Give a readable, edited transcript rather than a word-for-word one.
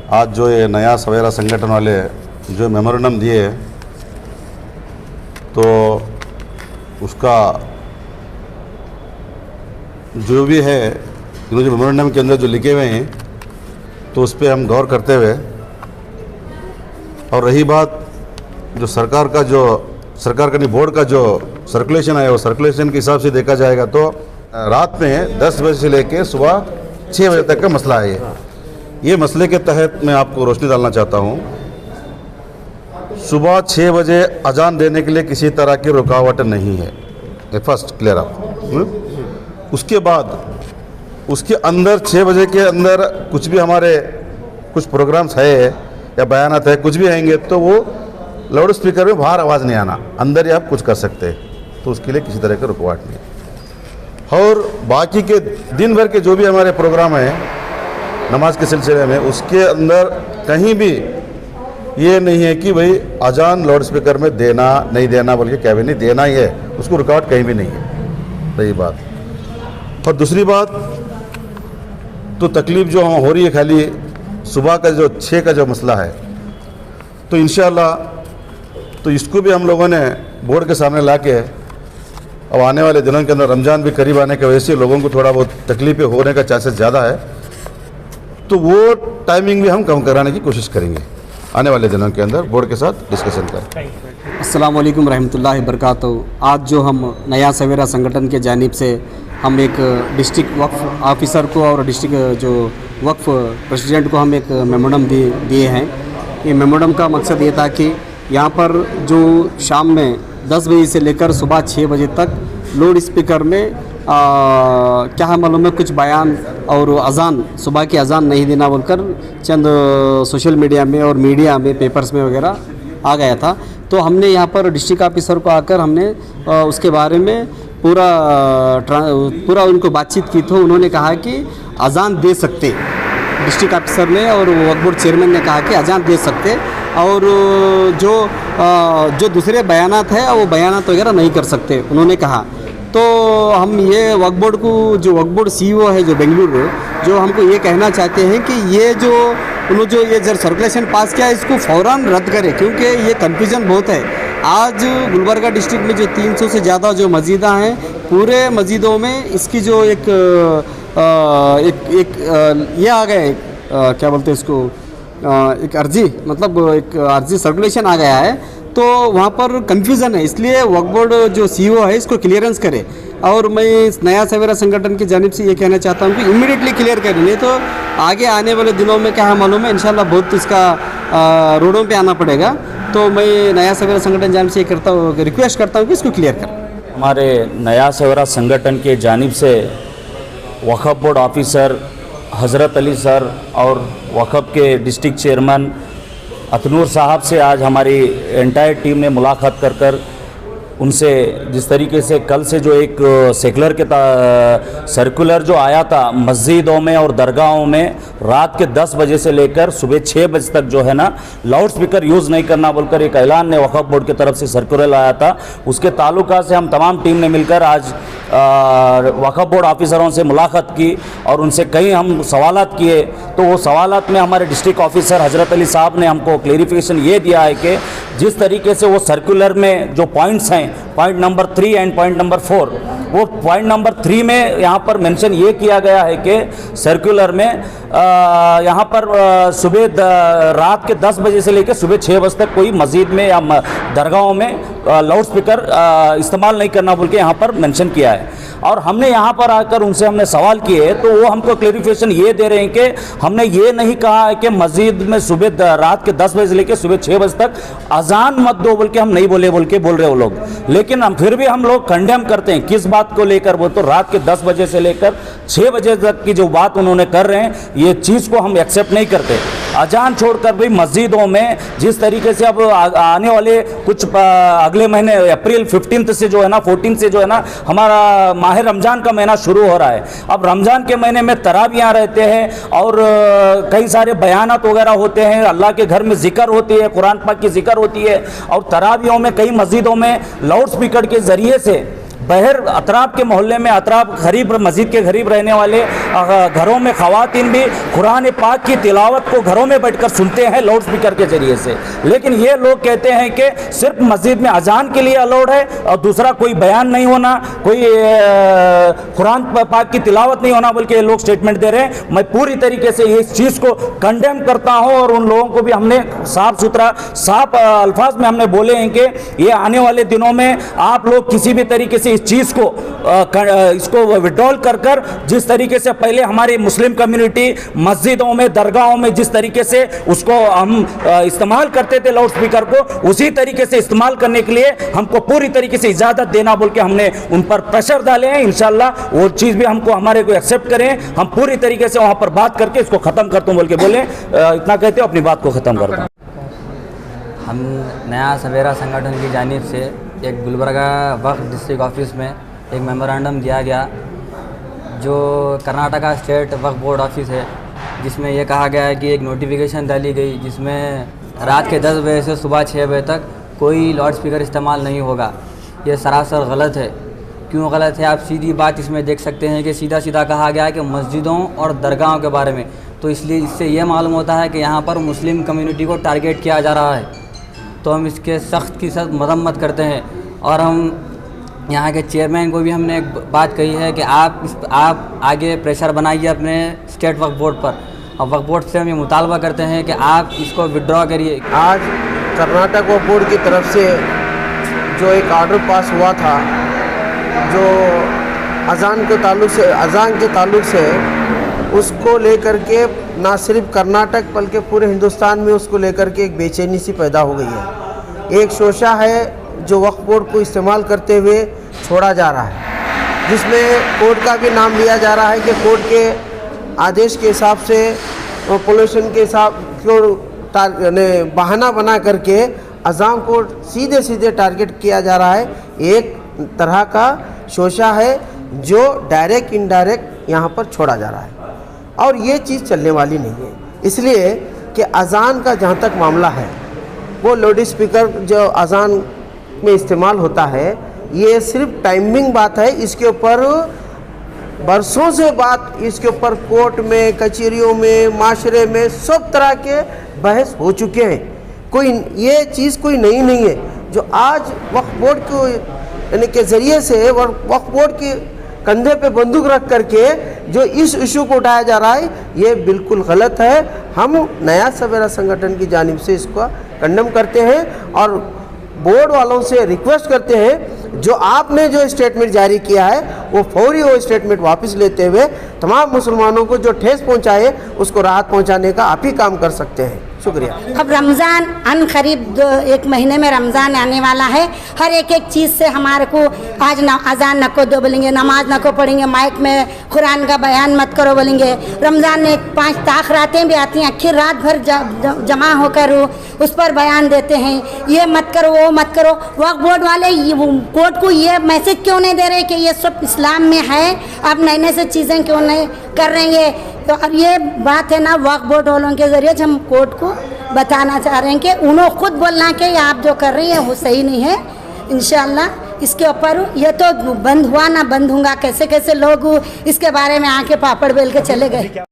आज जो ये नया सवेरा संगठन वाले जो मेमोरेंडम दिए तो उसका जो भी है इन्होंने जो मेमोरेंडम के अंदर जो लिखे हुए हैं तो उस पर हम गौर करते हुए, और रही बात जो सरकार का नहीं बोर्ड का जो सर्कुलेशन है वो सर्कुलेशन के हिसाब से देखा जाएगा तो रात में 10 बजे से लेकर सुबह 6 बजे तक का मसला है। ये मसले के तहत मैं आपको रोशनी डालना चाहता हूँ। सुबह 6 बजे अजान देने के लिए किसी तरह की रुकावट नहीं है, ये फर्स्ट क्लियर आप। उसके बाद उसके अंदर 6 बजे के अंदर कुछ भी हमारे कुछ प्रोग्राम्स है या बयानात है कुछ भी आएंगे तो वो लाउड स्पीकर में बाहर आवाज़ नहीं आना, अंदर ही आप कुछ कर सकते हैं, तो उसके लिए किसी तरह की रुकावट नहीं है। और बाकी के दिन भर के जो भी हमारे प्रोग्राम हैं नमाज के सिलसिले में उसके अंदर कहीं भी ये नहीं है कि भाई अजान लाउड स्पीकर में देना नहीं देना बोल के, क्या भी नहीं देना ही है, उसको रुकावट कहीं भी नहीं है। सही बात। और दूसरी बात तो तकलीफ़ जो हो रही है खाली सुबह का जो 6 का जो मसला है, तो इंशाअल्लाह तो इसको भी हम लोगों ने बोर्ड के सामने ला के अब आने वाले दिनों के अंदर रमज़ान भी करीब आने की वजह से लोगों को थोड़ा बहुत तकलीफ़ें होने का चांसेस ज़्यादा है, तो वो टाइमिंग भी हम कम कराने की कोशिश करेंगे आने वाले दिनों के अंदर बोर्ड के साथ डिस्कशन करें। अस्सलाम वालेकुम रहमतुल्लाहि बरकातहू। आज जो हम नया सवेरा संगठन के जानिब से हम एक डिस्ट्रिक्ट वक्फ ऑफिसर को और डिस्ट्रिक्ट जो वक्फ प्रेसिडेंट को हम एक मेमोरेंडम दिए हैं। ये मेमोरेंडम का मकसद ये था कि यहाँ पर जो शाम में 10 बजे से लेकर सुबह 6 बजे तक लाउड स्पीकर में क्या है मालूम है कुछ बयान और अजान सुबह की अजान नहीं देना बोलकर चंद सोशल मीडिया में और मीडिया में पेपर्स में वगैरह आ गया था। तो हमने यहाँ पर डिस्ट्रिक्ट ऑफिसर को आकर हमने उसके बारे में पूरा उनको बातचीत की, तो उन्होंने कहा कि अजान दे सकते, डिस्ट्रिक्ट ऑफिसर ने और वक्फ बोर्ड चेयरमैन ने कहा कि अजान दे सकते और जो दूसरे बयानात है वो बयानात वगैरह नहीं कर सकते उन्होंने कहा। तो हम ये वक्फ बोर्ड को जो वक्फ बोर्ड CEO है जो बेंगलुरु जो हमको ये कहना चाहते हैं कि ये जो उन्होंने जो ये जब सर्कुलेशन पास किया इसको फ़ौरन रद्द करें, क्योंकि ये कन्फ्यूज़न बहुत है। आज गुलबर्गा डिस्ट्रिक्ट में जो 300 से ज़्यादा जो मस्जिदा हैं पूरे मस्जिदों में इसकी जो एक ये आ गया है क्या बोलते हैं इसको एक अर्जी मतलब एक अर्जी सर्कुलेशन आ गया है, तो वहाँ पर कन्फ्यूज़न है। इसलिए वक्फ बोर्ड जो CEO है इसको क्लियरेंस करे। और मैं इस नया सवेरा संगठन की जानिब से ये कहना चाहता हूँ कि इमीडिएटली क्लियर करें, नहीं तो आगे आने वाले दिनों में क्या है मालूम है इंशाल्लाह बहुत इसका रोडों पे आना पड़ेगा। तो मैं नया सवेरा संगठन जानिब से रिक्वेस्ट करता हूँ कि इसको क्लियर करें। हमारे नया सवेरा संगठन के जानिब से वक्फ बोर्ड ऑफिसर हज़रत अली सर और वक्फ के डिस्ट्रिक्ट चेयरमैन अतनूर साहब से आज हमारी एंटायर टीम ने मुलाकात कर उनसे जिस तरीके से कल से जो एक सेकुलर के सर्कुलर जो आया था मस्जिदों में और दरगाहों में रात के 10 बजे से लेकर सुबह 6 बजे तक जो है ना लाउड स्पीकर यूज़ नहीं करना बोलकर एक ऐलान ने वक्फ बोर्ड की तरफ से सर्कुलर आया था, उसके ताल्लुका से हम तमाम टीम ने मिलकर आज वक्फ बोर्ड ऑफिसरों से मुलाकात की और उनसे कई हम सवालात किए। तो वो सवालात में हमारे डिस्ट्रिक्ट ऑफिसर हज़रत अली साहब ने हमको क्लेरिफिकेशन ये दिया है कि जिस तरीके से वो सर्कुलर में जो पॉइंट्स हैं point number 3 and point number 4, वो पॉइंट नंबर 3 में यहाँ पर मेंशन ये किया गया है कि सर्कुलर में यहाँ पर रात के 10 बजे से लेकर सुबह 6 बजे तक कोई मस्जिद में या दरगाहों में लाउड स्पीकर इस्तेमाल नहीं करना बोल के यहाँ पर मेंशन किया है। और हमने यहाँ पर आकर उनसे हमने सवाल किए तो वो हमको क्लेरिफिकेशन ये दे रहे हैं कि हमने ये नहीं कहा है कि मस्जिद में सुबह रात के 10 बजे से लेकर सुबह 6 बजे तक अजान मत दो बोल के हम नहीं बोल रहे वो लोग, लेकिन हम फिर भी हम लोग कंडेम करते हैं। किस बात को लेकर? वो तो रात के 10 बजे से लेकर 6 बजे तक की जो बात उन्होंने कर रहे हैं ये चीज़ को हम एक्सेप्ट नहीं करते। अजान छोड़कर भी मस्जिदों में जिस तरीके से अब आने वाले कुछ अगले महीने अप्रैल 15 से जो है ना 14 से जो है ना हमारा माह रमज़ान का महीना शुरू हो रहा है। अब रमज़ान के महीने में तरावियाँ रहते हैं और कई सारे बयानात वगैरह होते हैं, अल्लाह के घर में जिक्र होती है, कुरान पाक की जिक्र होती है और तरावियों में कई मस्जिदों में लाउड स्पीकर के ज़रिए से बहर अतराफ के मोहल्ले में अतराफ गरीब मस्जिद के गरीब रहने वाले घरों में ख़वातीन भी कुरान पाक की तिलावत को घरों में बैठकर सुनते हैं लाउड स्पीकर के ज़रिए से। लेकिन ये लोग कहते हैं कि सिर्फ मस्जिद में अजान के लिए अलाउड है और दूसरा कोई बयान नहीं होना, कोई कुरान पाक की तिलावत नहीं होना, बल्कि ये लोग स्टेटमेंट दे रहे हैं। मैं पूरी तरीके से इस चीज़ को कंडेम करता हूँ और उन लोगों को भी हमने साफ सुथरा साफ अल्फाज में हमने बोले हैं कि ये आने वाले दिनों में आप लोग किसी भी तरीके से इस चीज़ को इसको विड्रॉल कर जिस तरीके से पहले हमारी मुस्लिम कम्युनिटी मस्जिदों में दरगाहों में जिस तरीके से उसको हम इस्तेमाल करते थे लाउड स्पीकर को, उसी तरीके से इस्तेमाल करने के लिए हमको पूरी तरीके से इजाज़त देना बोल के हमने उन पर प्रेशर डाले हैं। इंशाल्लाह वो चीज़ भी हमको हमारे को एक्सेप्ट करें, हम पूरी तरीके से वहाँ पर बात करके इसको ख़त्म करता हूँ बोल के बोले। इतना कहते हो अपनी बात को ख़त्म करता हूँ। हम नया सवेरा संगठन की जानिब से एक गुलबर्गा वक्फ डिस्ट्रिक्ट ऑफिस में एक मेमोरेंडम दिया गया जो कर्नाटका स्टेट वक्फ बोर्ड ऑफिस है, जिसमें यह कहा गया है कि एक नोटिफिकेशन डाली गई जिसमें रात के 10 बजे से सुबह 6 बजे तक कोई लाउड स्पीकर इस्तेमाल नहीं होगा। ये सरासर गलत है। क्यों गलत है आप सीधी बात इसमें देख सकते हैं कि सीधा सीधा कहा गया है कि मस्जिदों और दरगाहों के बारे में, तो इसलिए इससे ये मालूम होता है कि यहाँ पर मुस्लिम कम्युनिटी को टारगेट किया जा रहा है। तो हम इसके सख्त की सख्त मरम्मत करते हैं और हम यहाँ के चेयरमैन को भी हमने एक बात कही है कि आप आगे प्रेशर बनाइए अपने स्टेट वक्फ बोर्ड पर, और वक्फ बोर्ड से हम ये मुतालबा करते हैं कि आप इसको विड्रॉ करिए। आज कर्नाटक वक्फ बोर्ड की तरफ से जो एक ऑर्डर पास हुआ था जो अजान के ताल्लुक से उसको लेकर के ना सिर्फ कर्नाटक बल्कि पूरे हिंदुस्तान में उसको लेकर के एक बेचैनी सी पैदा हो गई है। एक शोशा है जो वक्फ बोर्ड को इस्तेमाल करते हुए छोड़ा जा रहा है, जिसमें कोर्ट का भी नाम लिया जा रहा है कि कोर्ट के आदेश के हिसाब से पोल्यूशन के हिसाब को बहाना बना करके अजान को सीधे सीधे टारगेट किया जा रहा है। एक तरह का शोशा है जो डायरेक्ट इनडायरेक्ट यहाँ पर छोड़ा जा रहा है और ये चीज़ चलने वाली नहीं है। इसलिए कि अजान का जहाँ तक मामला है वो लाउड स्पीकर जो अजान में इस्तेमाल होता है ये सिर्फ टाइमिंग बात है। इसके ऊपर बरसों से बात इसके ऊपर कोर्ट में, कचहरियों में, माशरे में सब तरह के बहस हो चुके हैं। कोई ये चीज़ कोई नई नहीं है। जो आज वक्फ बोर्ड को यानी के ज़रिए से वक्फ बोर्ड के कंधे पे बंदूक रख करके जो इस इशू को उठाया जा रहा है ये बिल्कुल गलत है। हम नया सवेरा संगठन की जानिब से इसको कंडेम करते हैं और बोर्ड वालों से रिक्वेस्ट करते हैं जो आपने जो स्टेटमेंट जारी किया है वो फौरी वो स्टेटमेंट वापस लेते हुए तमाम मुसलमानों को जो ठेस पहुंचाए उसको राहत पहुंचाने का आप ही काम कर सकते हैं। शुक्रिया। अब रमज़ान अन करीब 1 महीने में रमज़ान आने वाला है। हर एक चीज़ से हमारे को आज अजान न को दो बोलेंगे, नमाज न को पढ़ेंगे, माइक में कुरान का बयान मत करो बोलेंगे। रमज़ान में 5 ताख़रातें भी आती हैं, आखिर रात भर जमा होकर उस पर बयान देते हैं, ये मत करो वो मत करो। वक्फ बोर्ड वाले कोर्ट को ये मैसेज क्यों नहीं दे रहे कि ये सब इस्लाम में है, आप नए नए से चीज़ें क्यों नहीं कर रहे हैं। तो अब ये बात है ना वक्फ बोर्ड वालों के ज़रिए हम कोर्ट को बताना चाह रहे हैं कि उन्होंने खुद बोलना कि आप जो कर रही हैं वो सही नहीं है। इंशाल्लाह इसके ऊपर ये तो बंद हुआ ना बंद होगा, कैसे कैसे लोग इसके बारे में आके पापड़ बेल के चले गए।